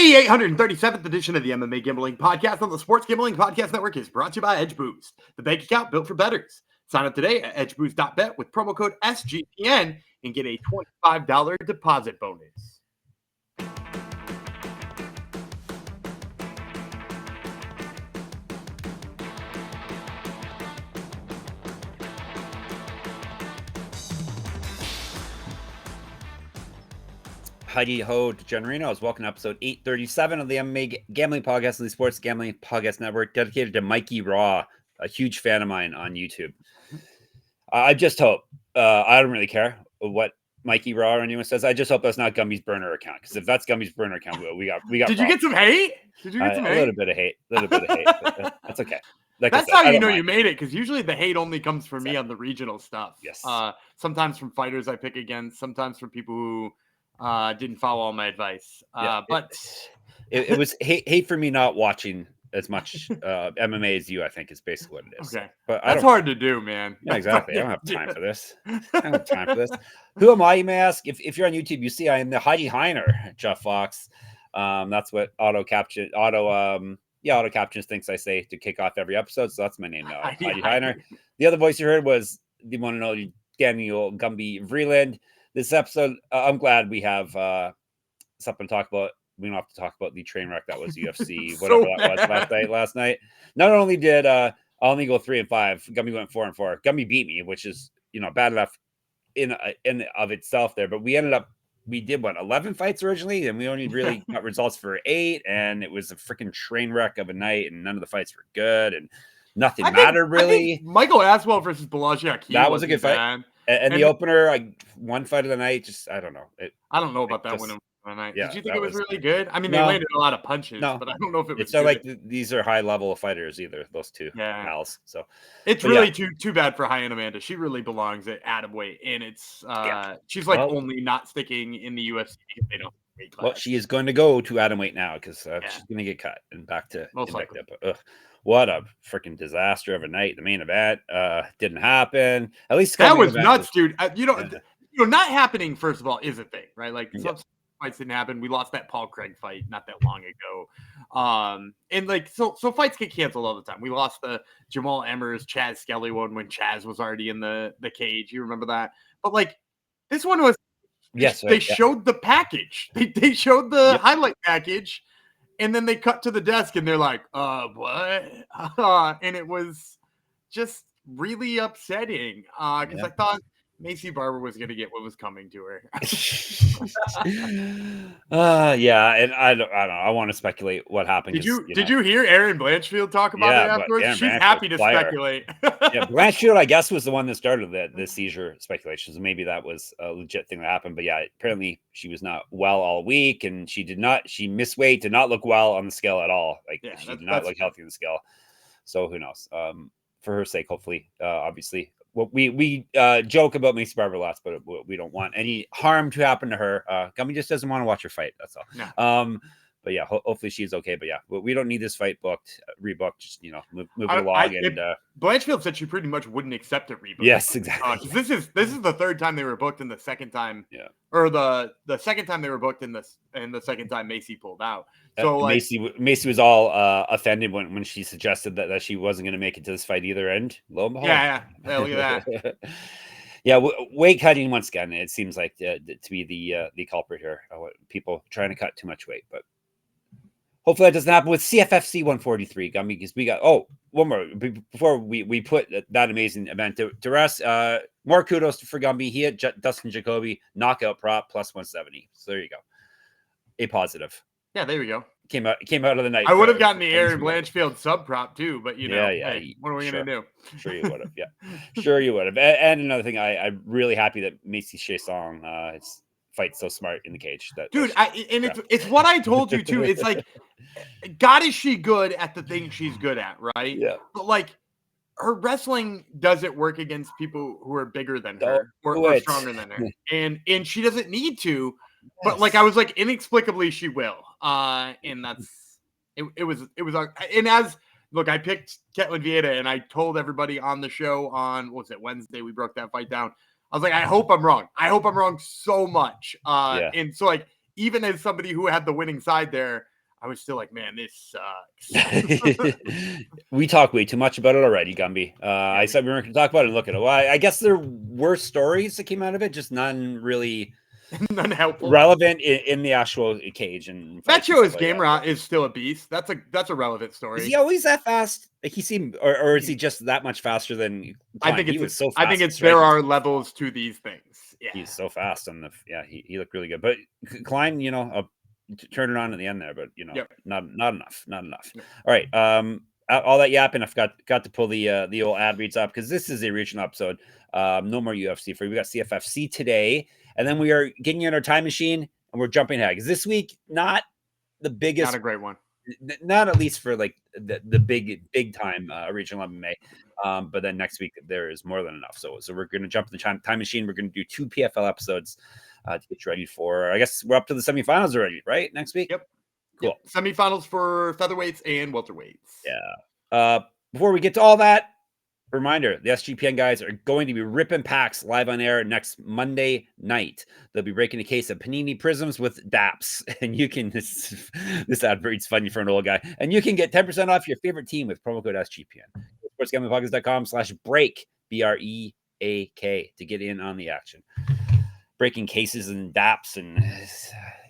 The 837th edition of the MMA Gambling Podcast on the Sports Gambling Podcast Network is brought to you by Edge Boost, the bank account built for bettors. Sign up today at edgeboost.bet with promo code SGPN and get a $25 deposit bonus. Heidi Ho DeGenerinos. Welcome to episode 837 of the MMA Gambling Podcast on the Sports Gambling Podcast Network, dedicated to Mikey Raw, a huge fan of mine on YouTube. I just hope, I don't really care what Mikey Raw or anyone says. I just hope that's not Gumby's burner account, because if that's Gumby's burner account, we got. Did you get some hate? Did you get some hate? A little bit of hate. But that's okay. Like that's how you know you made it, because usually the hate only comes from me on the regional stuff. Yes. Sometimes from fighters I pick against, sometimes from people who didn't follow all my advice. But it was hate for me not watching as much MMA as you, I think, is basically what it is. Okay. But that's hard to do, man. Yeah, exactly. I don't have time for this. Who am I, you may ask? If you're on YouTube, you see I am the Heidi Heiner, Jeff Fox. That's what auto captions thinks I say to kick off every episode. So that's my name now, Heidi Heiner. The other voice you heard was the one and only Daniel Gumby Vreeland. This episode, I'm glad we have something to talk about. We don't have to talk about the train wreck that was UFC, whatever that was last night. Not only did I only go 3-5, Gumby went 4-4. Gumby beat me, which is bad enough in of itself there. But we did 11 fights originally, and we only really got results for 8, and it was a freaking train wreck of a night, and none of the fights were good, and nothing mattered really. Michael Aswell versus Balaji, that was a good fight. And the opener, one fight of the night, I don't know. I don't know about that one of the night. Yeah, did you think it was really good? I mean, they landed a lot of punches, but I don't know if it was It's not like these are high level fighters either, those two pals. So it's really too bad for High End Amanda. She really belongs at atomweight, and it's she's only not sticking in the UFC because they don't weight class. Well, she is going to go to atomweight now because she's going to get cut and back to most likely. What a freaking disaster of a night. The main event didn't happen. At least that was nuts, dude. Not happening, first of all, is a thing, right? Like some fights didn't happen. We lost that Paul Craig fight not that long ago. And so fights get canceled all the time. We lost the Jamal Emmers, Chaz Skelly one when Chaz was already in the cage. You remember that? But this one was they showed the package. They showed the highlight package. And then they cut to the desk and they're like, what? And it was just really upsetting because I thought Macy Barber was going to get what was coming to her. And I don't know. I want to speculate what happened. Did you hear Erin Blanchfield talk about it afterwards? She's happy to speculate. Blanchfield, I guess, was the one that started the seizure speculations. Maybe that was a legit thing that happened. But apparently she was not well all week, and she missed weight, did not look well on the scale at all. She did not look healthy on the scale. So who knows? For her sake, hopefully, obviously. Well, we joke about Macy Barber lots, but we don't want any harm to happen to her. Gummy just doesn't want to watch her fight. That's all. No. But hopefully she's okay. But we don't need this fight rebooked. Just move it along. Blanchfield said she pretty much wouldn't accept it rebooked. Yes, exactly. This is the third time they were booked, and the second time, or the second time they were booked, and the second time Macy pulled out. So Macy was all offended when she suggested that she wasn't going to make it to this fight either. And lo and behold, look at that. Weight cutting once again. It seems like to be the culprit here. People trying to cut too much weight, but hopefully that doesn't happen with CFFC 143, Gummy, because we got one more before we put that amazing event to rest. More kudos for Gumby. He had Dustin Jacoby knockout prop plus 170. So there you go. A positive. Yeah, there we go. Came out of the night. I would have gotten the Erin Blanchfield sub prop too, but what are we gonna do? Sure you would have. Yeah, sure you would have. And another thing, I'm really happy that Macy Chiasson fights so smart in the cage. It's what I told you too. It's like, God, is she good at the thing she's good at, right? Yeah. But her wrestling doesn't work against people who are bigger than her or stronger than her, and she doesn't need to. Yes. But I was inexplicably she will. And that's it was and as look, I picked Ketlin Vieira and I told everybody on the show on Wednesday, we broke that fight down. I was like, I hope I'm wrong. I hope I'm wrong so much. And so even as somebody who had the winning side there, I was still like, man, this sucks. We talk way too much about it already, Gumby. I said we weren't going to talk about it. And look at it. Well, I guess there were stories that came out of it, just none really none helpful, relevant in the actual cage. And that show is game rat is still a beast. That's a relevant story. Is he always that fast? Like he seemed, or is he just that much faster than Klein? I think he was so fast. I think there are levels to these things. Yeah, he's so fast on the. Yeah, he looked really good. But Klein, turn it on at the end there, but not enough. Yep. All right. All that yapping, I got to pull the old ad reads up because this is a regional episode. No more UFC for you. We got CFFC today, and then we are getting in our time machine and we're jumping ahead because this week not the biggest, not a great one, not at least for like the big time regional MMA. But then next week there is more than enough. So we're going to jump in the time machine. We're going to do 2 PFL episodes to get you ready for. I guess we're up to the semifinals already, right? Next week. Yep. Cool. Yep. Semifinals for featherweights and welterweights. Yeah. Before we get to all that, reminder: the SGPN guys are going to be ripping packs live on air next Monday night. They'll be breaking a case of Panini Prisms with DAPS, and you can this advert's funny for an old guy, and you can get 10% off your favorite team with promo code SGPN. SportsGamblingPodcast.com/break BREAK to get in on the action. Breaking cases and DAPS, and it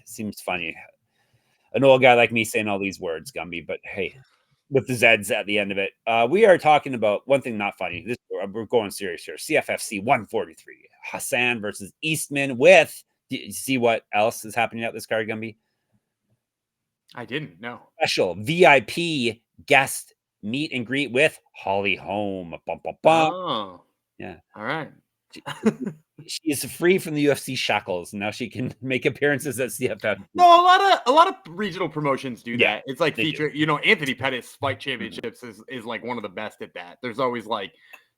seems funny. An old guy like me saying all these words, Gumby, but hey, with the Z's at the end of it. We are talking about one thing not funny. We're going serious here. CFFC 143. Hasan versus Eastman with, do you see what else is happening at this card, Gumby? I didn't know. Special VIP guest meet and greet with Holly Holm. Bum, bum, bum. Oh. Yeah. All right. She is free from the UFC shackles. Now she can make appearances at CFF. No, a lot of regional promotions do that. It's like feature, Anthony Pettis Fight Championships is like one of the best at that. There's always like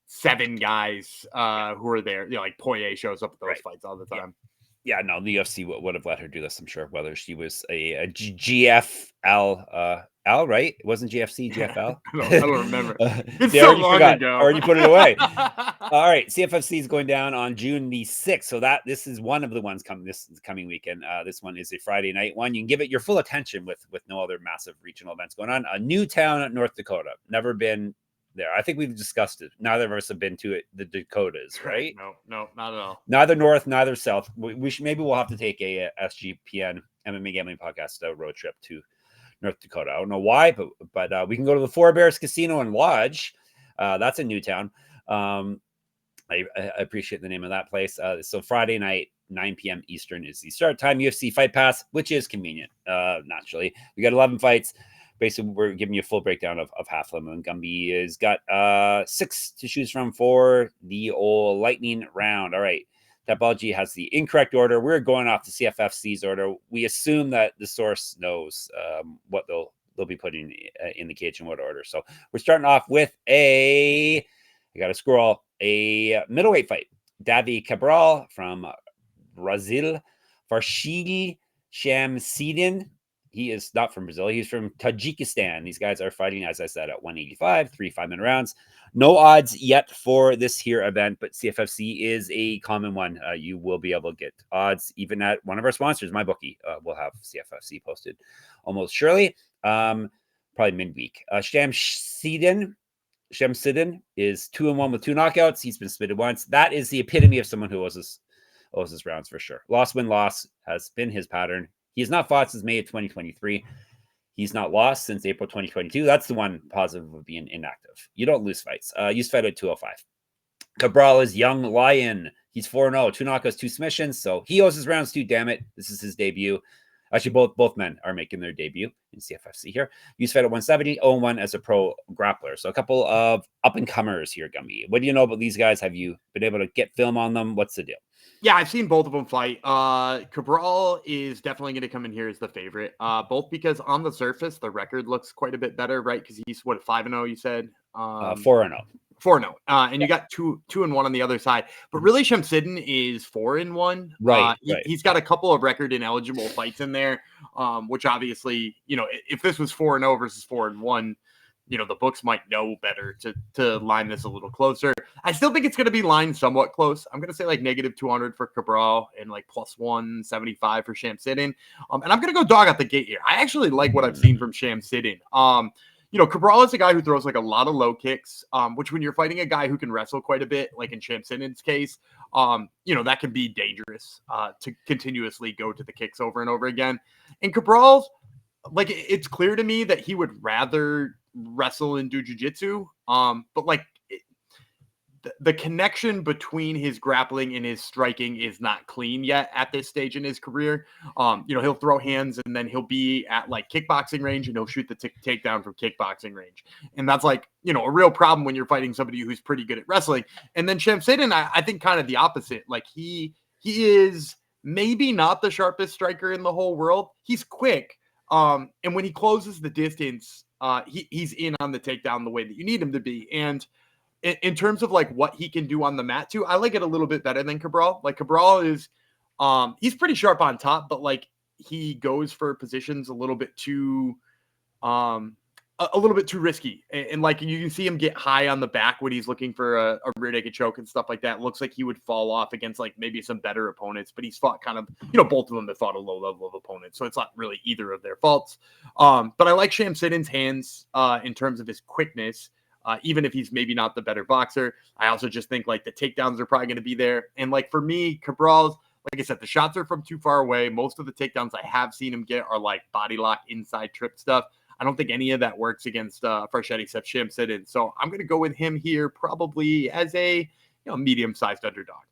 7 guys who are there. Like Poirier shows up at those fights all the time. Yeah, no, the UFC would have let her do this, I'm sure, whether she was a GFL right? It wasn't GFC, GFL. I don't remember. It's so long ago. Already put it away. All right, CFFC is going down on June the 6th. So this is one of the ones this coming weekend. This one is a Friday night one. You can give it your full attention with no other massive regional events going on. Newtown, North Dakota. Never been there. I think we've discussed it. Neither of us have been to it. The Dakotas, right? No, not at all. Neither north, neither south. Maybe we'll have to take a SGPN MMA Gambling Podcast road trip to North Dakota. I don't know why, but we can go to the Four Bears Casino and Lodge. That's in Newtown. I appreciate the name of that place. So Friday night, 9 p.m. Eastern is the start time. UFC Fight Pass, which is convenient. Naturally, we got 11 fights. Basically, we're giving you a full breakdown of half of them. And Gumby has got 6 to choose from for the old lightning round. All right. Tapology has the incorrect order. We're going off the CFFC's order. We assume that the source knows what they'll be putting in the cage in what order. So we're starting off with I got to scroll, a middleweight fight. Davi Cabral from Brazil. Farshedi Shamsidin. He is not from Brazil. He's from Tajikistan. These guys are fighting, as I said, at 185, 3 5-minute rounds. No odds yet for this here event, but CFFC is a common one. You will be able to get odds even at one of our sponsors, MyBookie. We'll have CFFC posted almost surely. Probably midweek. Shamsidin is 2-1 with 2 knockouts. He's been submitted once. That is the epitome of someone who owes his rounds for sure. Loss, win, loss has been his pattern. He has not fought since May of 2023. He's not lost since April 2022. That's the one positive of being inactive. You don't lose fights. Used to fight at 205. Cabral is young lion. He's 4-0, 2 knockouts, 2 submissions. So he owes his rounds too, damn it. This is his debut. Actually, both men are making their debut in CFFC here. Used to fight at 170, 0-1 as a pro grappler. So a couple of up-and-comers here, Gumby. What do you know about these guys? Have you been able to get film on them? What's the deal? Yeah, I've seen both of them fight. Cabral is definitely going to come in here as the favorite, both because on the surface, the record looks quite a bit better, right? Because he's, 5-0, you said? 4-0. 4-0. And you got 2-1 on the other side. But really, Shamsidin is 4-1. Right. He's got a couple of record ineligible fights in there, which obviously, if this was 4-0 versus 4-1, the books might know better to line this a little closer. I still think it's going to be lined somewhat close. I'm going to say like -200 for Cabral and like +175 for Shamsidin. And I'm going to go dog out the gate here. I actually like what I've seen from Shamsidin. Cabral is a guy who throws like a lot of low kicks, which when you're fighting a guy who can wrestle quite a bit, like in Shamsidin's case, that can be dangerous to continuously go to the kicks over and over again. And Cabral's, like, it's clear to me that he would rather wrestle and do jiu-jitsu. But like the connection between his grappling and his striking is not clean yet at this stage in his career. He'll throw hands and then he'll be at like kickboxing range and he'll shoot the takedown from kickboxing range. And that's like, a real problem when you're fighting somebody who's pretty good at wrestling. And then Shamsidin, I think kind of the opposite. Like he is maybe not the sharpest striker in the whole world. He's quick. And when he closes the distance, he's in on the takedown the way that you need him to be. And in terms of like what he can do on the mat too, I like it a little bit better than Cabral. Like Cabral is, he's pretty sharp on top, but like he goes for positions a little bit too risky. And like you can see him get high on the back when he's looking for a rear naked choke and stuff like that. It looks like he would fall off against like maybe some better opponents, but he's fought kind of, both of them have fought a low level of opponents. So it's not really either of their faults. But I like Shamsidin's hands in terms of his quickness. Even if he's maybe not the better boxer. I also just think like the takedowns are probably going to be there. And like for me, Cabral's, like I said, the shots are from too far away. Most of the takedowns I have seen him get are like body lock, inside trip stuff. I don't think any of that works against Farshedi except Shamsidin. So I'm going to go with him here probably as a medium-sized underdog.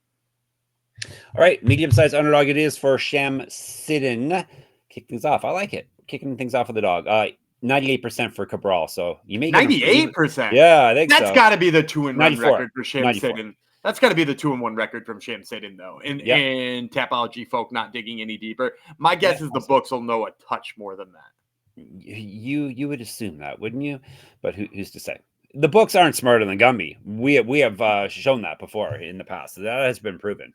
All right, medium-sized underdog it is for Shamsidin. Kick things off. I like it. Kicking things off with the dog. 98% for Cabral. So you may 98%. Yeah, I think that's so. got to be the 2-1 record for Shamsidin. 94. That's got to be the 2-1 record from Shamsidin, though. And Tapology folk not digging any deeper. My guess is the books will know a touch more than that. You would assume that, wouldn't you? But who's to say? The books aren't smarter than Gumby. We have shown that before in the past. That has been proven.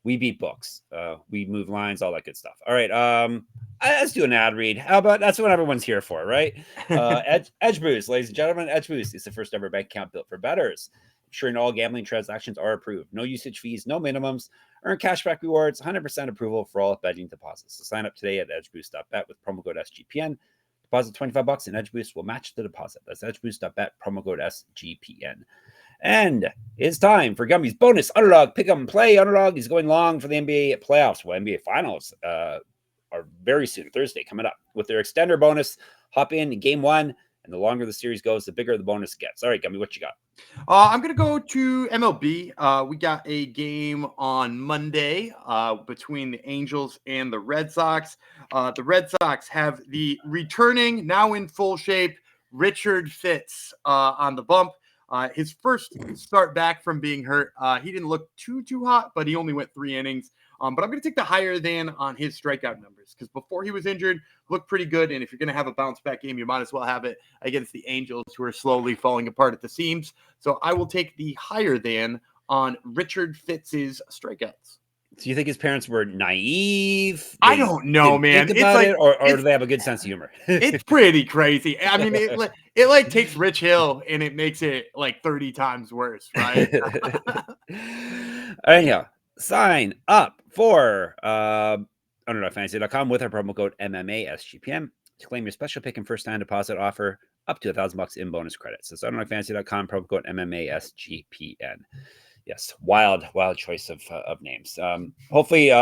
We beat books. We move lines, all that good stuff. All right. Let's do an ad read. How about that's what everyone's here for, right? Edge Boost, ladies and gentlemen. Edge Boost is the first ever bank account built for bettors, ensuring all gambling transactions are approved. No usage fees, no minimums. Earn cashback rewards, 100% approval for all betting deposits. So sign up today at edgeboost.bet with promo code SGPN. Deposit $25 and Edge Boost will match the deposit. That's edgeboost.bet, promo code SGPN. And it's time for Gumby's bonus underdog pick 'em play. Underdog is going long for the NBA playoffs. Well, NBA finals are very soon, Thursday coming up with their extender bonus. Hop in game one, and the longer the series goes, the bigger the bonus gets. All right, Gumby, what you got? I'm going to go to MLB. We got a game on Monday between the Angels and the Red Sox. The Red Sox have the returning, now in full shape, Richard Fitz on the bump. His first start back from being hurt, he didn't look too hot, but he only went 3 innings. But I'm going to take the higher than on his strikeout numbers because before he was injured, looked pretty good. And if you're going to have a bounce back game, you might as well have it against the Angels, who are slowly falling apart at the seams. So I will take the higher than on Richard Fitz's strikeouts. Do you think his parents were naive? I don't know, man. Think about it, or do they have a good sense of humor? It's pretty crazy. I mean, it like takes Rich Hill and it makes it like 30 times worse, right? Anyhow, sign up for underdogfantasy.com with our promo code MMASGPN to claim your special pick and first-time deposit offer up to $1,000 in bonus credits. It's underdogfantasy.com, promo code MMASGPN. Yes, wild choice of names. Hopefully,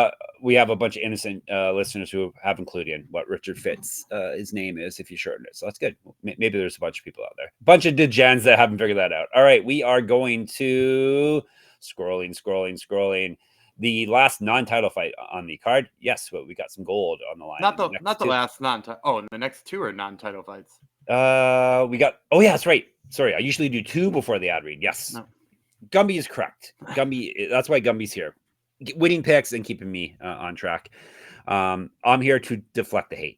we have a bunch of innocent listeners who haven't clued in what Richard Fitz his name is if you shorten it. So that's good. Maybe there's a bunch of people out there, a bunch of degens that haven't figured that out. All right, we are going to scrolling. The last non-title fight on the card. Yes, but we got some gold on the line. Not the last non-title. Oh, and the next 2 are non-title fights. We got. Oh yeah, that's right. Sorry, I usually do 2 before the ad read. Yes. No. Gumby is correct. Gumby, that's why Gumby's here. Winning picks and keeping me on track. I'm here to deflect the hate.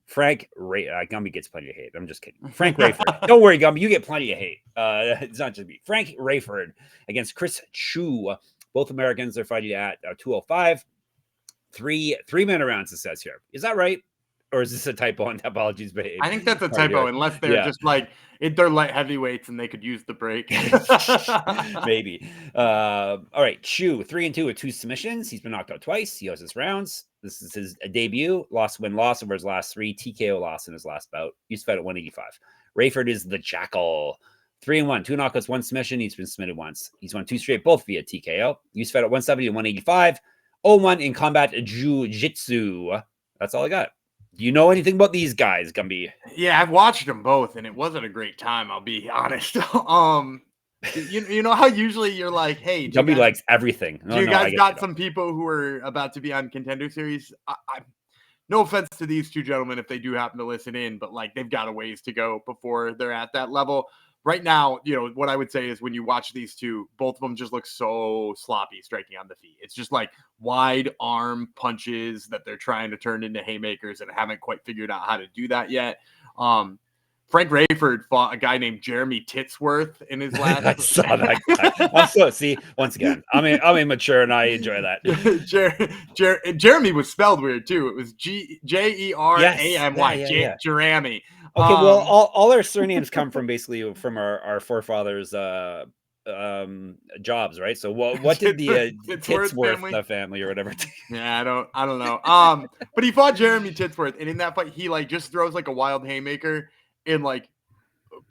Frank Gumby gets plenty of hate. I'm just kidding. Frank Rayford. Don't worry, Gumby. You get plenty of hate. It's not just me. Frank Rayford against Chris Choo. Both Americans. They're fighting at 205. Three-minute rounds, it says here. Is that right? or is this a typo on Tapology's page? I think that's a typo, unless they're just like they're light heavyweights and they could use the break. Maybe. All right, Choo 3-2 with 2 submissions. He's been knocked out twice. He owes his rounds. This is his debut. Loss over his last 3. TKO loss in his last bout. He's fed at 185. Rayford is the Jackal. 3-1, 2 knockouts, 1 submission. He's been submitted once. He's won 2 straight, both via TKO. He's fed at 170 and 185. 0-1 in combat jiu-jitsu. That's all I got. Do you know anything about these guys, Gumby? Yeah, I've watched them both, and it wasn't a great time. I'll be honest. You know how usually you're like, hey, Gumby likes everything. You guys got some people who are about to be on Contender Series. No offense to these two gentlemen if they do happen to listen in, but like they've got a ways to go before they're at that level. Right now, you know, what I would say is when you watch these two, both of them just look so sloppy striking on the feet. It's just like wide arm punches that they're trying to turn into haymakers and haven't quite figured out how to do that yet. Frank Rayford fought a guy named Jeremy Titsworth in his last. I saw that guy. See, once again, I'm immature and I enjoy that. Jeremy was spelled weird too. It was Jeramy. Jeremy. Okay, well, all our surnames come from basically from our forefathers' jobs, right? So what did the Titsworth family or whatever? Yeah, I don't know. But he fought Jeremy Titsworth, and in that fight, he like just throws like a wild haymaker and like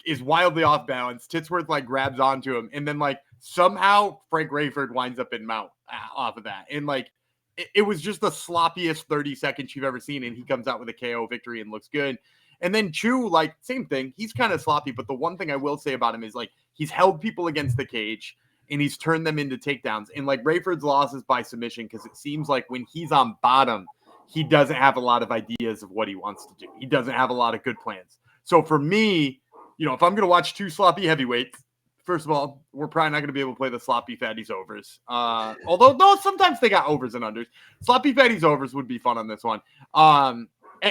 is wildly off balance. Titsworth like grabs onto him, and then like somehow Frank Rayford winds up in mount off of that, and like it was just the sloppiest 30 seconds you've ever seen, and he comes out with a KO victory and looks good. And then Choo, like, same thing. He's kind of sloppy, but the one thing I will say about him is, like, he's held people against the cage, and he's turned them into takedowns. And, like, Rayford's loss is by submission because it seems like when he's on bottom, he doesn't have a lot of ideas of what he wants to do. He doesn't have a lot of good plans. So for me, you know, if I'm going to watch two sloppy heavyweights, first of all, we're probably not going to be able to play the sloppy fatties overs. Although, no, sometimes they got overs and unders. Sloppy fatties overs would be fun on this one.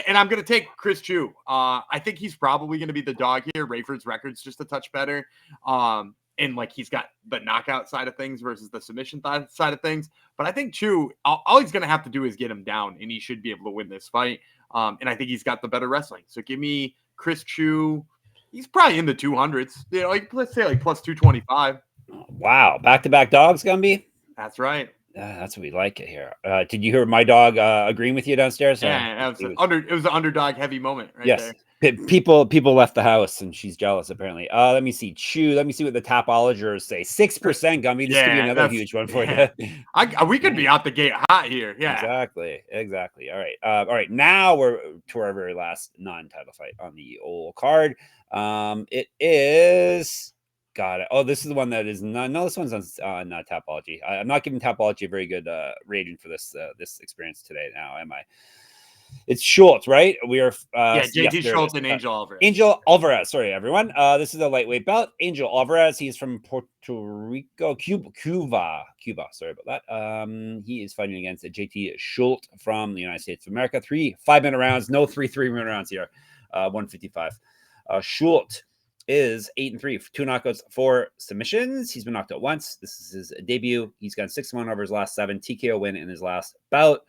And I'm going to take Chris Choo. I think he's probably going to be the dog here. Rayford's record's just a touch better. And like he's got the knockout side of things versus the submission side of things. But I think Choo, all he's going to have to do is get him down, and he should be able to win this fight. And I think he's got the better wrestling. So give me Chris Choo. He's probably in the 200s. You know, like let's say like plus 225. Wow, back-to-back dogs, Gumby. That's right. That's what we like it here. Did you hear my dog agreeing with you downstairs? Yeah, it was an underdog heavy moment right there. People left the house and she's jealous apparently. Let me see. Choo. Let me see what the Tapologers say. 6%, Gummy. This could be another huge one for you. We could be out the gate hot here. Yeah, exactly. All right. Now we're to our very last non-title fight on the old card. It is. Got it. Oh, this is the one that is not. No, this one's on not Tapology. I'm not giving Tapology a very good rating for this experience today. Now, am I? It's Schulte, right? We are. JT Schulte and Angel Alvarez. Angel Alvarez. Sorry, everyone. This is a lightweight bout. Angel Alvarez. He's from Puerto Rico, Cuba. Sorry about that. He is fighting against JT Schulte from the United States of America. 3 5-minute rounds. No 3-minute rounds here. 155. Schulte is 8-3, 2 knockouts, 4 submissions. He's been knocked out once. This is his debut. He's gone 6-1 over his last 7. TKO win in his last bout.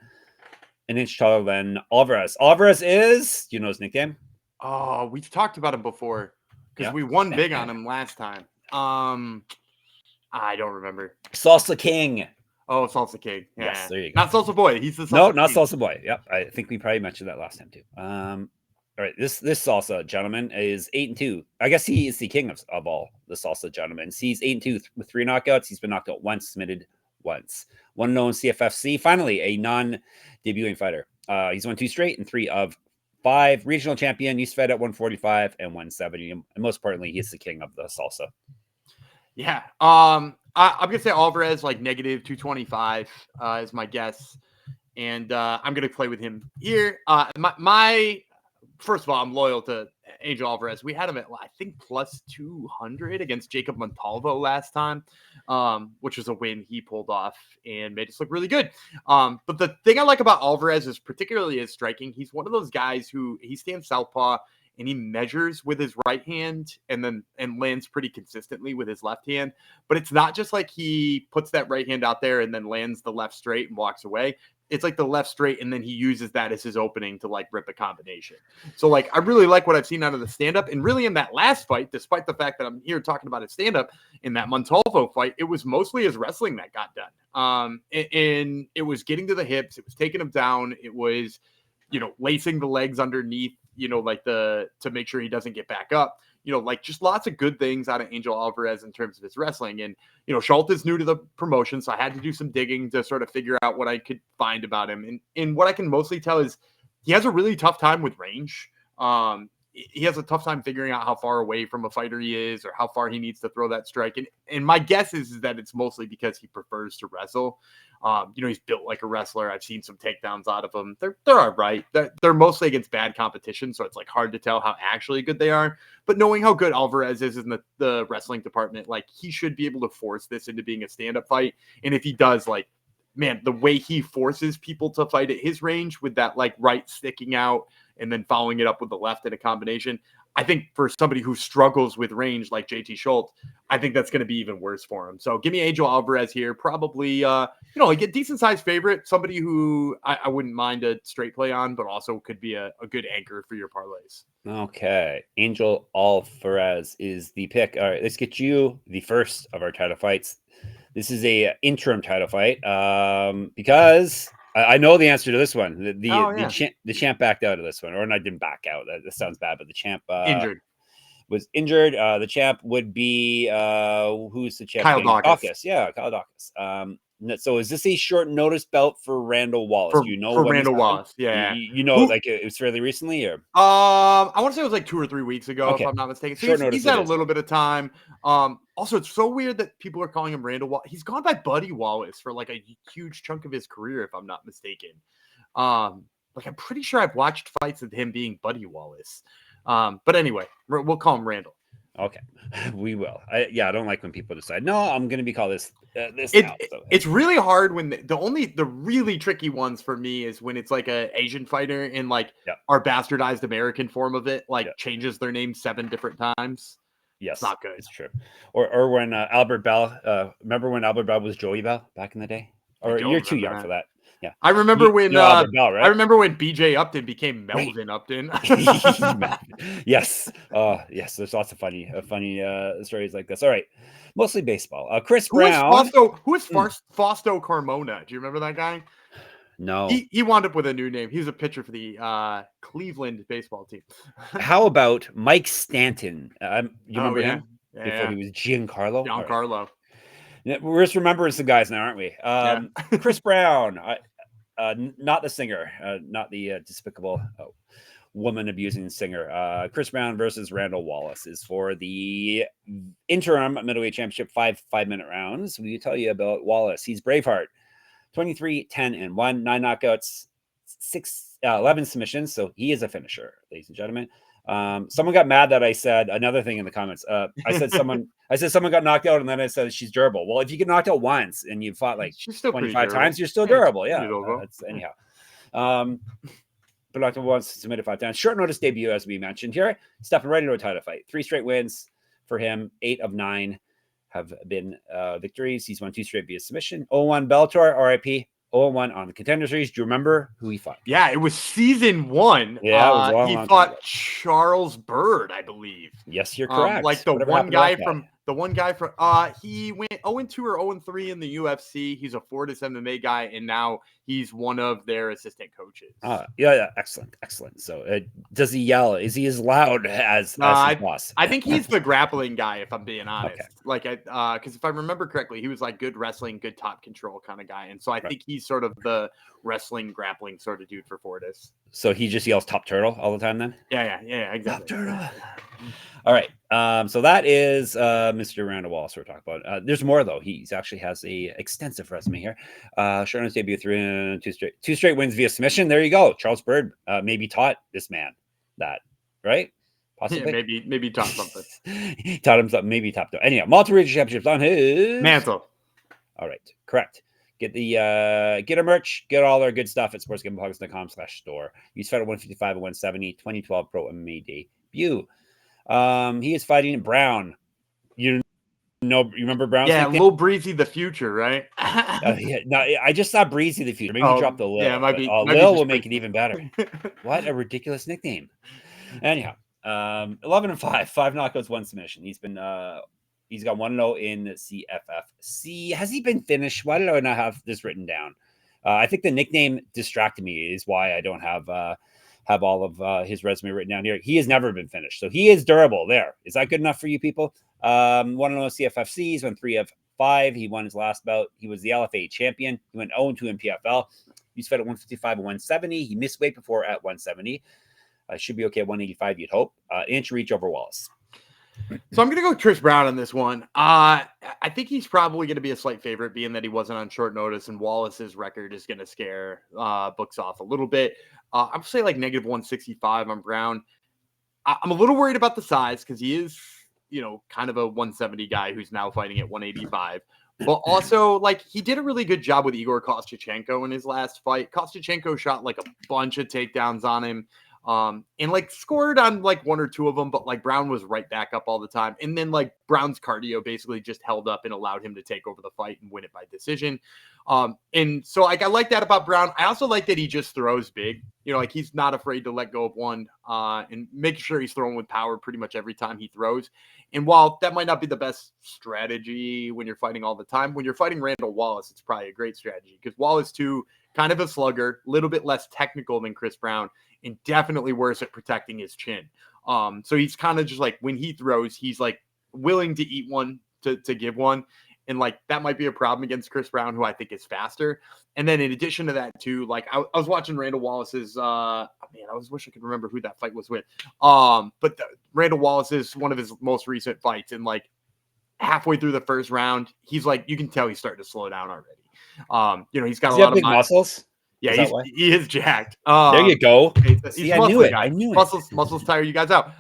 An inch taller than Alvarez. Alvarez is, do you know his nickname? Oh, we've talked about him before because we won big on him last time. I don't remember. Salsa King. Oh, Salsa King. Yeah. Yes, there you go. Not Salsa Boy. He's the Salsa No, not King. Salsa Boy. Yep, I think we probably mentioned that last time too. All right, this salsa gentleman is 8-2. I guess he is the king of all the salsa gentlemen. He's 8-2 with 3 knockouts. He's been knocked out once, submitted once. One known CFFC. Finally, a non-debuting fighter. He's won 2 straight and 3 of 5. Regional champion. He's fed at 145 and 170. And most importantly, he's the king of the salsa. Yeah. I'm gonna say Alvarez like negative 225 is my guess, and I'm gonna play with him here. My first of all, I'm loyal to Angel Alvarez. We had him at, I think, plus 200 against Jacob Montalvo last time, which was a win he pulled off and made us look really good. But the thing I like about Alvarez is particularly his striking. He's one of those guys who he stands southpaw and he measures with his right hand and lands pretty consistently with his left hand. But it's not just like he puts that right hand out there and then lands the left straight and walks away. it's like the left straight, and then he uses that as his opening to like rip a combination. So like I really like what I've seen out of the stand-up. And really in that last fight, despite the fact that I'm here talking about his stand-up, in that Montalvo fight, it was mostly his wrestling that got done. And it was getting to the hips, it was taking him down, it was, you know, lacing the legs underneath, you know, like to make sure he doesn't get back up. You know, like just lots of good things out of Angel Alvarez in terms of his wrestling. And, you know, Schulte is new to the promotion, so I had to do some digging to sort of figure out what I could find about him. And what I can mostly tell is he has a really tough time with range. He has a tough time figuring out how far away from a fighter he is or how far he needs to throw that strike. And my guess is that it's mostly because he prefers to wrestle. You know, he's built like a wrestler. I've seen some takedowns out of him. They're all right. They're mostly against bad competition, so it's like hard to tell how actually good they are. But knowing how good Alvarez is in the wrestling department, like he should be able to force this into being a stand-up fight. And if he does, like, man, the way he forces people to fight at his range with that like right sticking out and then following it up with the left in a combination, I think for somebody who struggles with range like JT Schulte, I think that's going to be even worse for him. So give me Angel Alvarez here. Probably, you know, like a decent sized favorite, somebody who I wouldn't mind a straight play on, but also could be a good anchor for your parlays. Okay. Angel Alvarez is the pick. All right, let's get you the first of our title fights. This is a interim title fight because I know the answer to this one. The champ backed out of this one, or I didn't back out. That sounds bad, but the champ was injured. The champ would be who's the champ? Kyle Dawkins. Yeah, Kyle Dawkins. So is this a short notice belt for Randall Wallace? Do you know for Randall Wallace? Yeah, you know, like it was fairly recently, or I want to say it was like 2 or 3 weeks ago, if I'm not mistaken. So he's had a little bit of time. Also, it's so weird that people are calling him Randall Wallace. He's gone by Buddy Wallace for like a huge chunk of his career, if I'm not mistaken. Like I'm pretty sure I've watched fights of him being Buddy Wallace. But anyway, we'll call him Randall. Okay, we will. I don't like when people decide, no, I'm going to be called this. It's really hard when the really tricky ones for me is when it's like a Asian fighter and like our bastardized American form of it, like changes their name 7 different times. Yes, it's not good. It's true. Or when Albert Bell, remember when Albert Bell was Joey Bell back in the day? Or you're too young for that. Yeah, I remember when Albert Bell, right? I remember when BJ Upton became Melvin Upton. Yes, yes. There's lots of funny stories like this. All right, mostly baseball. Chris Brown. Who is Fausto Carmona? Do you remember that guy? No, he wound up with a new name. He was a pitcher for the Cleveland baseball team. How about Mike Stanton? You remember him? Before he was Giancarlo. Giancarlo. Right. We're just remembering some guys now, aren't we? Chris Brown, not the singer, not the despicable woman abusing singer. Chris Brown versus Randall Wallace is for the interim middleweight championship 5-minute rounds. We tell you about Wallace. He's Braveheart, 23-10-1, 9 knockouts, 11 submissions. So he is a finisher, ladies and gentlemen. Someone got mad that I said another thing in the comments. I said someone got knocked out, and then I said she's durable. Well, if you get knocked out once and you fought like 25 times, you're still durable. Yeah. Anyhow. But knocked out once, submitted 5 times. Short notice debut, as we mentioned here. Stepping right into a title fight. 3 straight wins for him. 8 of 9 have been victories. He's won 2 straight via submission. 0-1 Bellator, RIP. 0-1 on the Contender Series. Do you remember who he fought? Yeah, it was season 1. Yeah, it was he fought Charles Bird, I believe. Yes, you're correct. Like the one guy from he went 0-2 or 0-3 in the UFC. He's a Fortis MMA guy, and now he's one of their assistant coaches. Yeah, excellent. So does he yell? Is he as loud as his boss? I think he's the grappling guy, if I'm being honest. Okay. Like, because if I remember correctly, he was like good wrestling, good top control kind of guy, and so I think he's sort of the wrestling grappling sort of dude for Fortis. So he just yells "Top Turtle" all the time, then? Yeah, exactly. Top Turtle. All right. So that is Mr. Randall Wallace we're talking about. There's more though. He actually has a extensive resume here. Short debut 2 straight wins via submission. There you go. Charles Bird maybe taught this man that, right? Possibly. Yeah, maybe taught something. Taught him something. Maybe topped. Anyhow, multiple region championships on his mantle. All right, correct. Get our merch, get all our good stuff at sportsgambleholics.com/store. Use Federal 155 and 170, 2012 Pro MMA debut. He is fighting Brown. No, you remember Brown's Yeah, nickname? Lil Breezy the future, right? Yeah, no, I just saw Breezy the future. Maybe drop the Lil. Yeah, might be Lil just will make it even better. What a ridiculous nickname. Anyhow, 11-5, 5 knockouts, 1 submission. He's got 1-0 in CFFC. Has he been finished? Why did I not have this written down? I think the nickname distracted me, is why I don't have all of his resume written down here. He has never been finished, so he is durable. There, is that good enough for you people? 1-0 CFFC. He's won 3 of 5. He won his last bout. He was the LFA champion. He went 0-2 in PFL. He's fed at 155 and 170. He missed weight before at 170. Should be okay at 185, you'd hope. Inch reach over Wallace. So I'm going to go Chris Brown on this one. I think he's probably going to be a slight favorite, being that he wasn't on short notice, and Wallace's record is going to scare books off a little bit. I'm going to say like negative 165 on Brown. I'm a little worried about the size because he is, kind of a 170 guy who's now fighting at 185. But also, like, he did a really good job with Igor Kostyachenko in his last fight. Kostyachenko shot like a bunch of takedowns on him. And like scored on like 1 or 2 of them, but like Brown was right back up all the time. And then like Brown's cardio basically just held up and allowed him to take over the fight and win it by decision. And so like I like that about Brown. I also like that he just throws big. Like he's not afraid to let go of one and make sure he's throwing with power pretty much every time he throws. And while that might not be the best strategy when you're fighting all the time, when you're fighting Randall Wallace, it's probably a great strategy because Wallace too, kind of a slugger, a little bit less technical than Chris Brown, and definitely worse at protecting his chin. So he's kind of just like when he throws, he's like willing to eat one to give one. And like that might be a problem against Chris Brown, who I think is faster. And then in addition to that, too, like I was watching Randall Wallace's I wish I could remember who that fight was with. But Randall Wallace is one of his most recent fights, and like halfway through the first round, he's like, you can tell he's starting to slow down already. He's got a lot of big muscles. Yeah, he is jacked. There you go. He's I knew it. guy. I knew it. Muscles tire you guys out.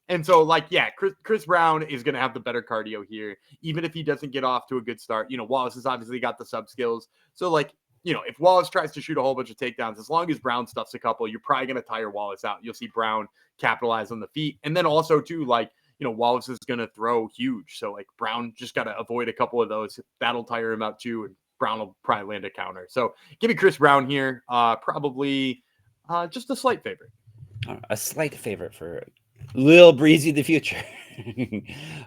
And so like, yeah, Chris Brown is going to have the better cardio here, even if he doesn't get off to a good start. Wallace has obviously got the sub skills. So like, if Wallace tries to shoot a whole bunch of takedowns, as long as Brown stuffs a couple, you're probably going to tire Wallace out. You'll see Brown capitalize on the feet. And then also too, like, Wallace is going to throw huge. So like Brown just got to avoid a couple of those. That'll tire him out too. And Brown will probably land a counter. So give me Chris Brown here. Probably just a slight favorite. A slight favorite for Lil Breezy the future.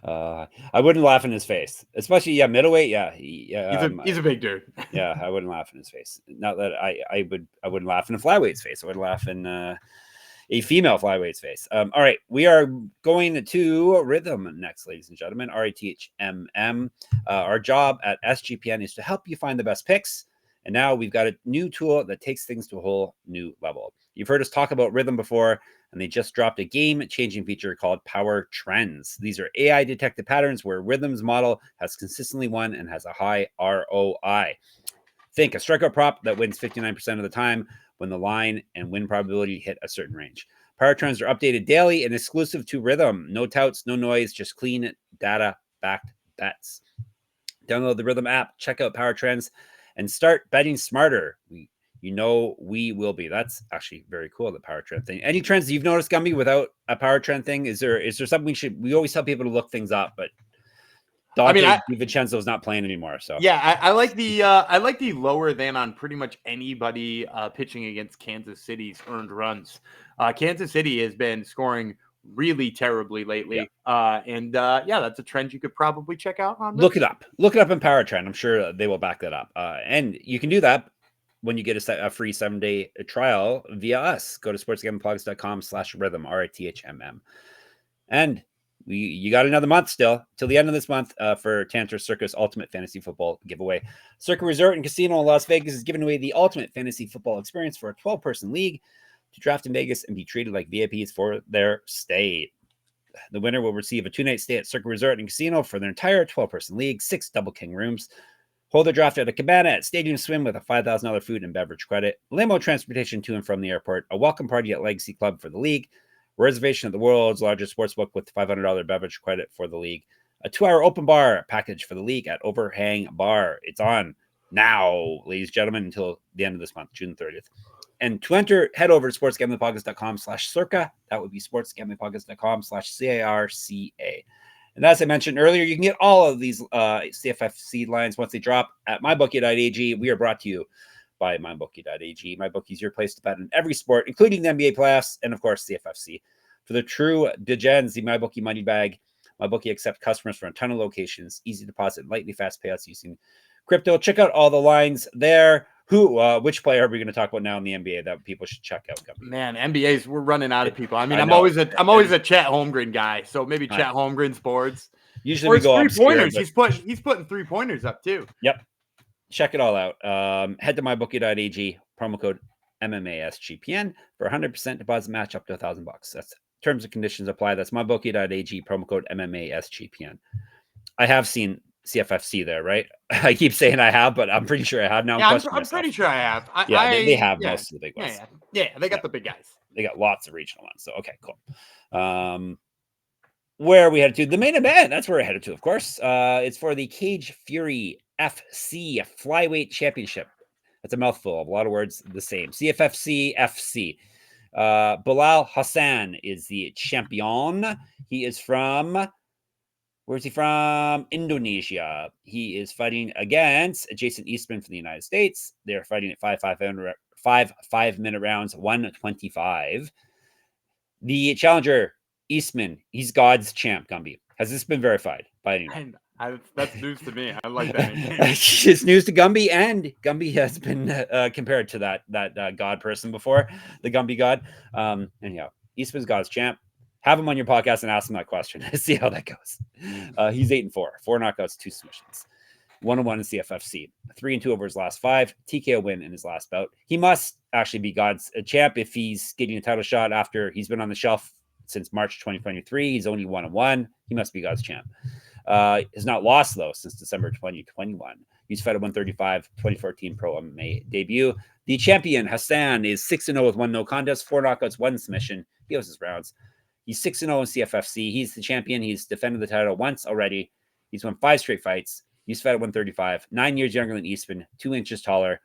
I wouldn't laugh in his face, especially middleweight. Yeah, he's a big dude. Yeah, I wouldn't laugh in his face. Not that I wouldn't laugh in a flyweight's face. I would laugh in a female flyweight's face. All right, we are going to rhythm next, ladies and gentlemen. RATHMM. Our job at SGPN is to help you find the best picks. And now we've got a new tool that takes things to a whole new level. You've heard us talk about rhythm before, and they just dropped a game-changing feature called Power Trends. These are AI-detected patterns where Rhythm's model has consistently won and has a high ROI. Think a strikeout prop that wins 59% of the time when the line and win probability hit a certain range. Power Trends are updated daily and exclusive to Rhythm. No touts, no noise, just clean data-backed bets. Download the Rhythm app, check out Power Trends, and start betting smarter. We will be. That's actually very cool, the Power Trend thing. Any trends that you've noticed, Gumby, without a Power Trend thing? Is there something we always tell people to look things up, but Dante DiVincenzo's not playing anymore. So yeah, I like the lower than on pretty much anybody pitching against Kansas City's earned runs. Kansas City has been scoring really terribly lately. Yeah. That's a trend you could probably check out on. Look it up in Power Trend. I'm sure they will back that up. And you can do that when you get a free 7-day trial via us. Go to sportsgamblingpods.com/rhythm, RATHMM. And you got another month still till the end of this month for Tantor Circus Ultimate Fantasy Football giveaway. Circa Resort and Casino in Las Vegas is giving away the ultimate fantasy football experience for a 12-person league to draft in Vegas and be treated like VIPs for their stay. The winner will receive a 2-night stay at Circa Resort and Casino for their entire 12-person league, 6 Double King rooms. Hold their draft at a cabana at Stadium Swim with a $5,000 food and beverage credit, limo transportation to and from the airport, a welcome party at Legacy Club for the league, reservation at the world's largest sportsbook with $500 beverage credit for the league, a 2-hour open bar package for the league at Overhang Bar. It's on now, ladies and gentlemen, until the end of this month, June 30th. And to enter, head over to sportsgamblingpockets.com/circa. That would be sportsgamblingpockets.com/CARCA. And as I mentioned earlier, you can get all of these CFFC lines once they drop at mybookie.ag. We are brought to you by mybookie.ag. MyBookie is your place to bet on every sport, including the NBA playoffs and, of course, CFFC. For the true degens, the MyBookie money bag. MyBookie accepts customers from a ton of locations. Easy deposit and lightly fast payouts using crypto. Check out all the lines there. Which player are we going to talk about now in the NBA that people should check out? Man, NBA's we're running out of people. I mean, I'm always a Chet Holmgren guy, so maybe Chet Holmgren's boards. Usually we go 3-pointers. But... He's putting 3-pointers up too. Yep. Check it all out. Head to mybookie.ag, promo code MMASGPN for 100% deposit match up to $1,000. That's terms and conditions apply. That's mybookie.ag, promo code MMASGPN. I have seen CFFC there, right? I keep saying I have, but I'm pretty sure I have now. Yeah, I'm pretty sure I have. They have most of the big ones. Yeah, they got the big guys. They got lots of regional ones. So, okay, cool. Where are we headed to? The main event. That's where we're headed to, of course. It's for the Cage Fury FC Flyweight Championship. That's a mouthful of a lot of words the same. CFFC FC. Bilal Hasan is the champion. He is from... Where's he from? Indonesia. He is fighting against Jason Eastman from the United States. They're fighting at 5-5-minute rounds, 125. The challenger, Eastman, he's God's champ, Gumby. Has this been verified by anyone? That's news to me. I like that. It's news to Gumby, and Gumby has been compared to that God person before, the Gumby God. Anyhow, Eastman's God's champ. Have him on your podcast and ask him that question. See how that goes. He's 8-4, 4 knockouts, 2 submissions, 1-1 in CFFC, 3-2 over his last 5, TKO win in his last bout. He must actually be God's champ if he's getting a title shot after he's been on the shelf since March 2023. He's only 1-1. He must be God's champ. Has not lost though since December 2021. He's fed at 135, 2014 Pro MMA debut. The champion Hasan is 6-0 with 1 no contest, 4 knockouts, 1 submission. He owes his rounds. He's 6-0 in CFFC. He's the champion. He's defended the title once already. He's won 5 straight fights. He's fed at 135, 9 years younger than Eastman, 2 inches taller.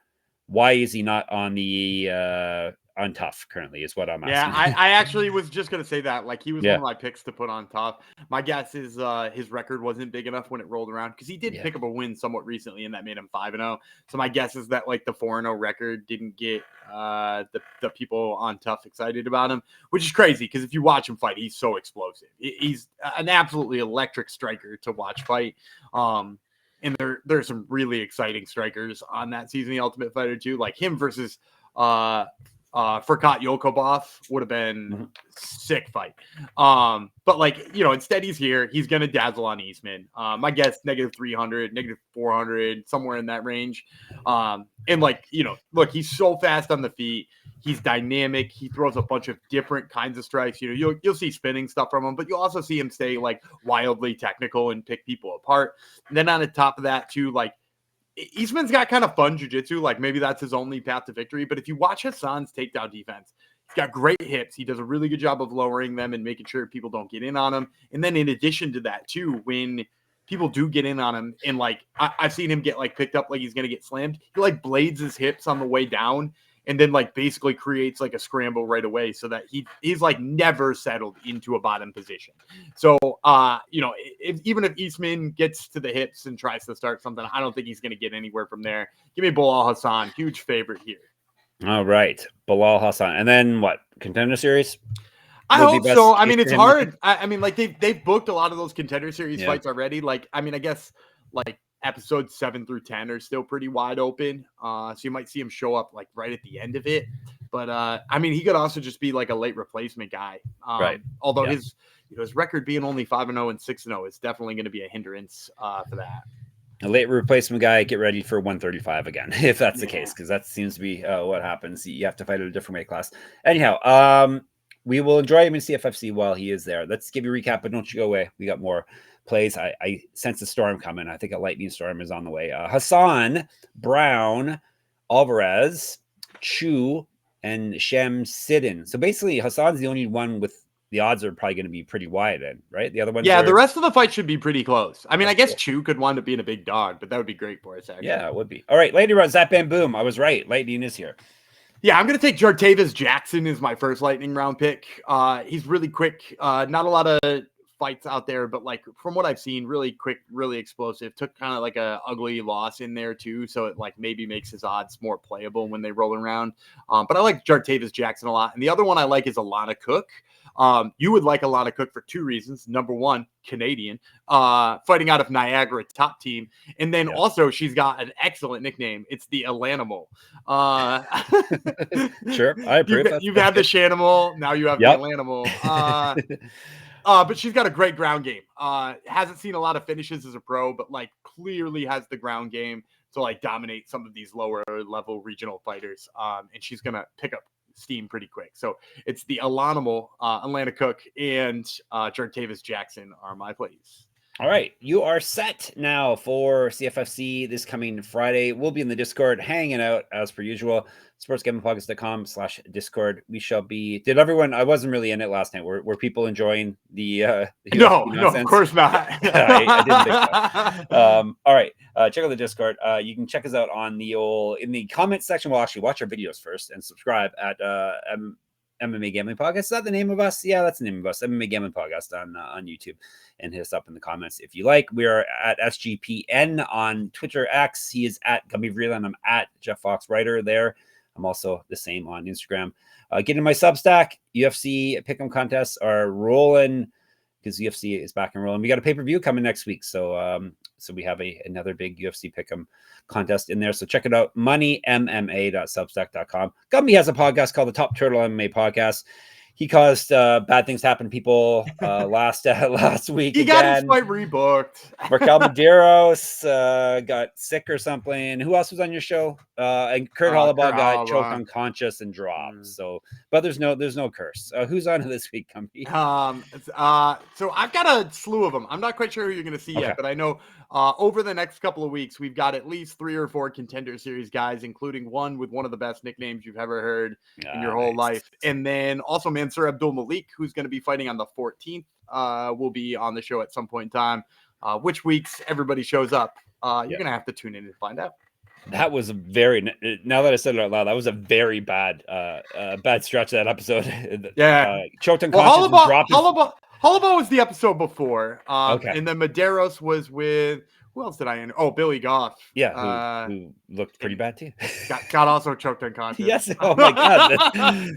Why is he not on the on tough currently is what I'm asking. Yeah, I actually was just going to say that. Like, he was one of my picks to put on top. My guess is his record wasn't big enough when it rolled around because he did pick up a win somewhat recently, and that made him 5-0. So my guess is that, like, the 4-0 record didn't get the people on tough excited about him, which is crazy because if you watch him fight, he's so explosive. He's an absolutely electric striker to watch fight. And there's some really exciting strikers on that season, The Ultimate Fighter too, like him versus Furkat Yokobov would have been sick fight. But like, you know, instead he's here. He's going to dazzle on Eastman. My guess, -300, -400, somewhere in that range. And like, you know, look, he's so fast on the feet. He's dynamic. He throws a bunch of different kinds of strikes. You know, you'll see spinning stuff from him, but you'll also see him stay like wildly technical and pick people apart. And then on the top of that too, like, Eastman's got kind of fun jiu-jitsu. Like, maybe that's his only path to victory. But if you watch Hasan's takedown defense, he's got great hips. He does a really good job of lowering them and making sure people don't get in on him. And then in addition to that too, when people do get in on him, and like I've seen him get like picked up like he's going to get slammed, he like blades his hips on the way down and then like basically creates like a scramble right away so that he's like never settled into a bottom position. So, you know, even if Eastman gets to the hips and tries to start something, I don't think he's going to get anywhere from there. Give me Bilal Hasan, huge favorite here. All right, Bilal Hasan. And then what, Contender Series? I hope so. I mean, it's hard. I mean, like they've booked a lot of those Contender Series fights already. Like, I mean, I guess like episodes 7 through 10 are still pretty wide open. So you might see him show up like right at the end of it. But I mean, he could also just be like a late replacement guy. Right. Although his record being only 5-0 and 6-0 is definitely going to be a hindrance for that. A late replacement guy, get ready for 135 again, if that's the case, because that seems to be what happens. You have to fight at a different weight class. Anyhow, we will enjoy him in CFFC while he is there. Let's give you a recap, but don't you go away. We got more plays. I sense a storm coming. I think a lightning storm is on the way. Hasan, Brown, Alvarez, Choo, and Shamsidin. So basically, Hasan's the only one with the odds are probably going to be pretty wide in, right? The other ones, the rest of the fight should be pretty close. I mean, I guess Choo could wind up being a big dog, but that would be great for us. Actually. Yeah, it would be. All right, Lightning round, Zap Bam Boom. I was right. Lightning is here. Yeah, I'm going to take Jartavis Jackson as my first lightning round pick. He's really quick. Not a lot of fights out there, but like from what I've seen, really quick, really explosive. Took kind of like a ugly loss in there too, so it like maybe makes his odds more playable when they roll around. But I like Jartavis Jackson a lot, and the other one I like is Alana Cook. You would like Alana Cook for two reasons. Number one, Canadian, fighting out of Niagara, top team, and then also she's got an excellent nickname. It's the Alanimal. Sure, I approve. You've had the Shanimal, now you have the Alanimal. But she's got a great ground game. Hasn't seen a lot of finishes as a pro, but like clearly has the ground game to like dominate some of these lower level regional fighters. And she's gonna pick up steam pretty quick. So it's the Alanimal, Alana Cook, and Jartavis Jackson are my plays. All right, you are set now for CFFC this coming Friday. We'll be in the Discord hanging out as per usual. sportsgamblingpockets.com/Discord. We shall be. Did everyone? I wasn't really in it last night. Were people enjoying the No, of course not. I didn't think so. All right, check out the Discord. You can check us out on in the comment section. We'll actually watch our videos first and subscribe at MMA Gambling Podcast. Is that the name of us? Yeah, that's the name of us. MMA Gambling Podcast on YouTube. And hit us up in the comments if you like. We are at SGPN on Twitter X. He is at Gummy Vreeland. I'm at Jeff Fox Writer there. I'm also the same on Instagram. Get in my Substack. UFC pick'em contests are rolling because UFC is back and rolling. We got a pay-per-view coming next week. So we have another big UFC pick'em contest in there. So check it out. moneymma.substack.com. Gummy has a podcast called the Top Turtle MMA Podcast. He caused bad things to happen to people last week. He got his fight rebooked. Markel Medeiros got sick or something. Who else was on your show? And Kurt Hollabaugh got choked unconscious and dropped. So, but there's no curse. Who's on this week, Company? So I've got a slew of them. I'm not quite sure who you're going to see yet, but I know over the next couple of weeks we've got at least 3 or 4 Contender Series guys, including one with one of the best nicknames you've ever heard in your whole life, and then also Mansour Abdul Malik, who's going to be fighting on the 14th. Will be on the show at some point in time. Which weeks everybody shows up, you're going to have to tune in and find out. That was a very, now that I said it out loud, that was a very bad stretch of that episode. Choked unconscious and dropped. Hollabaugh was the episode before. And then Medeiros was with, who else did I end? Oh, Billy Goff. Yeah, who looked pretty bad too. got also choked unconscious. Yes. Oh my God,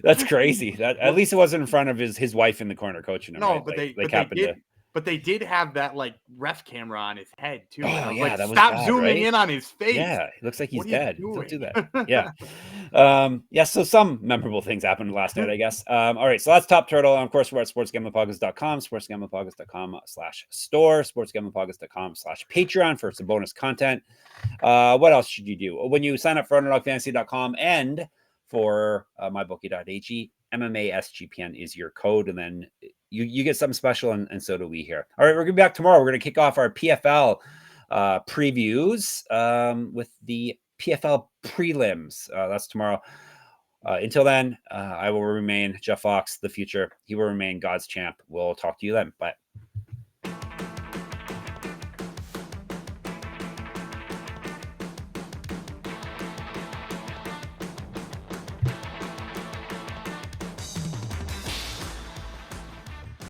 that's crazy. That at least it wasn't in front of his wife in the corner coaching him. No, right? but they did have that like ref camera on his head too. Oh, yeah, like, that was stop bad, zooming in on his face. Yeah, it looks like he's dead. Don't do that. Yeah. So some memorable things happened last night, I guess. All right, so that's Top Turtle. And of course, we're at sportsgamblingpockets.com, sportsgamblingpockets.com/store, sportsgamblingpockets.com/Patreon for some bonus content. What else should you do? When you sign up for underdogfantasy.com and for mybookie.ag, MMA SGPN is your code, and then you get something special, and so do we here. All right, we're going to be back tomorrow. We're going to kick off our PFL previews with the PFL prelims. That's tomorrow. Until then, I will remain Jeff Fox, the future. He will remain God's champ. We'll talk to you then. Bye.